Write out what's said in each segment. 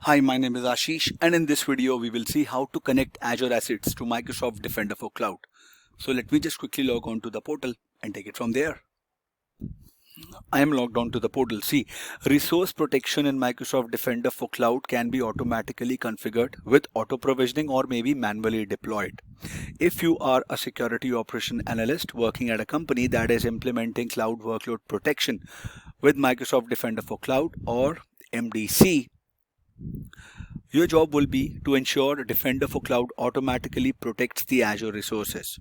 Hi, my name is Ashish, and in this video we will see how to connect Azure Assets to Microsoft Defender for Cloud. So let me just quickly log on to the portal and take it from there. I am logged on to the portal. See, resource protection in Microsoft Defender for Cloud can be automatically configured with auto provisioning or maybe manually deployed. If you are a security operation analyst working at a company that is implementing cloud workload protection with Microsoft Defender for Cloud or MDC, your job will be to ensure Defender for Cloud automatically protects the Azure resources.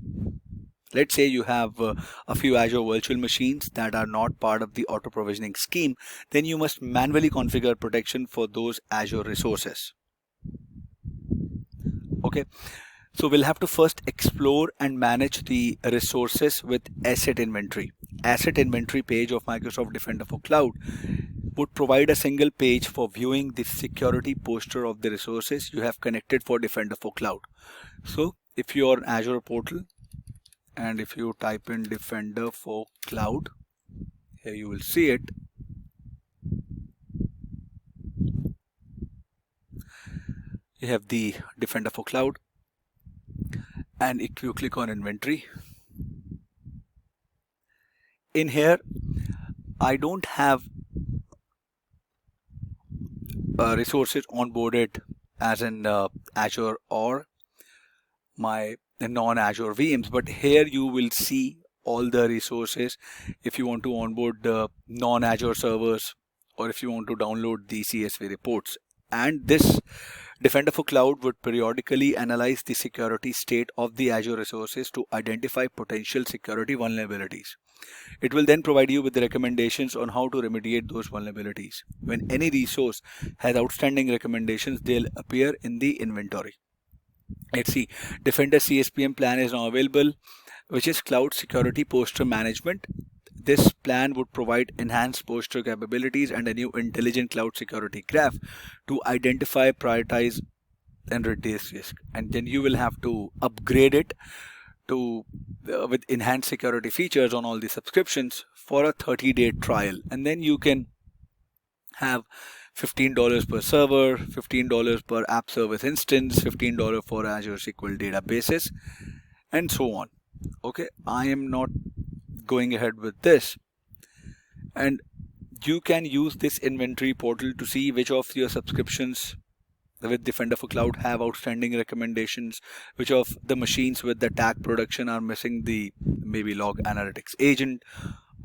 Let's say you have a few Azure virtual machines that are not part of the auto provisioning scheme, then you must manually configure protection for those Azure resources. Okay, so we'll have to first explore and manage the resources with asset inventory. Asset inventory page of Microsoft Defender for Cloud would provide a single page for viewing the security posture of the resources you have connected for Defender for Cloud. So if you are on Azure portal and if you type in Defender for Cloud, here you will see it. You have the Defender for Cloud, and if you click on inventory, in here I don't have resources onboarded as in Azure or my non-Azure VMs, but here you will see all the resources if you want to onboard the non-Azure servers or if you want to download the CSV reports. And this Defender for Cloud would periodically analyze the security state of the Azure resources to identify potential security vulnerabilities. It will then provide you with the recommendations on how to remediate those vulnerabilities. When any resource has outstanding recommendations, they'll appear in the inventory. Let's see, Defender CSPM plan is now available, which is Cloud Security Posture Management. This plan would provide enhanced posture capabilities and a new intelligent cloud security graph to identify, prioritize, and reduce risk. And then you will have to upgrade it to with enhanced security features on all the subscriptions for a 30-day trial, and then you can have $15 per server, $15 per app service instance, $15 for Azure SQL databases, and so on. Okay, I am not going ahead with this, and you can use this inventory portal to see which of your subscriptions with Defender for Cloud have outstanding recommendations, which of the machines with the tag production are missing the maybe log analytics agent,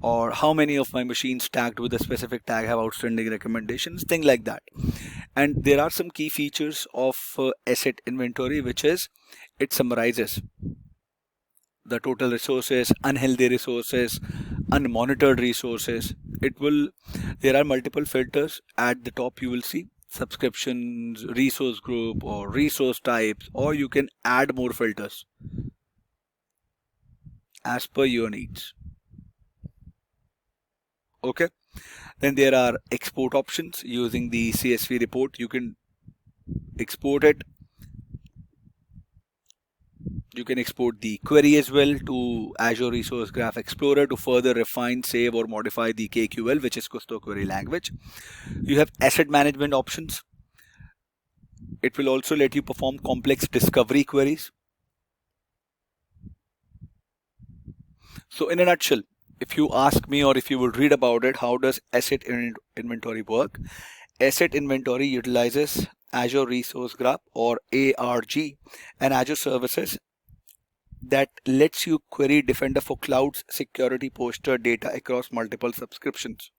or how many of my machines tagged with a specific tag have outstanding recommendations, things like that. And there are some key features of asset inventory, which is it summarizes the total resources, unhealthy resources, unmonitored resources. There are multiple filters at the top. You will see subscriptions, resource group, or resource types, or you can add more filters as per your needs. Okay, then there are export options. Using the CSV report, you can export it. You can export the query as well to Azure Resource Graph Explorer to further refine, save, or modify the KQL, which is Kusto query language. You have asset management options. It will also let you perform complex discovery queries. So in a nutshell, if you ask me or if you will read about it, how does asset inventory work? Asset inventory utilizes Azure Resource Graph or ARG and Azure services that lets you query Defender for Cloud's security posture data across multiple subscriptions.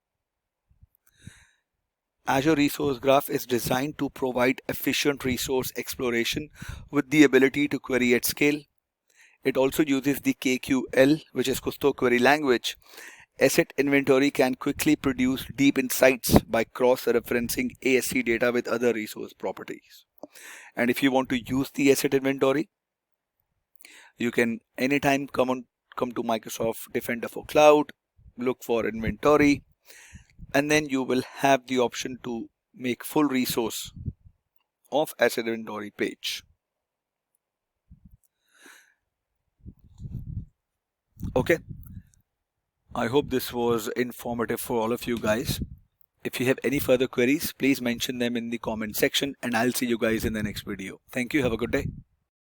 Azure Resource Graph is designed to provide efficient resource exploration with the ability to query at scale. It also uses the KQL, which is Kusto query language. Asset inventory can quickly produce deep insights by cross-referencing ASC data with other resource properties. And if you want to use the asset inventory, you can anytime come to Microsoft Defender for Cloud, look for inventory, and then you will have the option to make full resource of asset inventory page. Okay, I hope this was informative for all of you guys. If you have any further queries, please mention them in the comment section, and I'll see you guys in the next video. Thank you. Have a good day.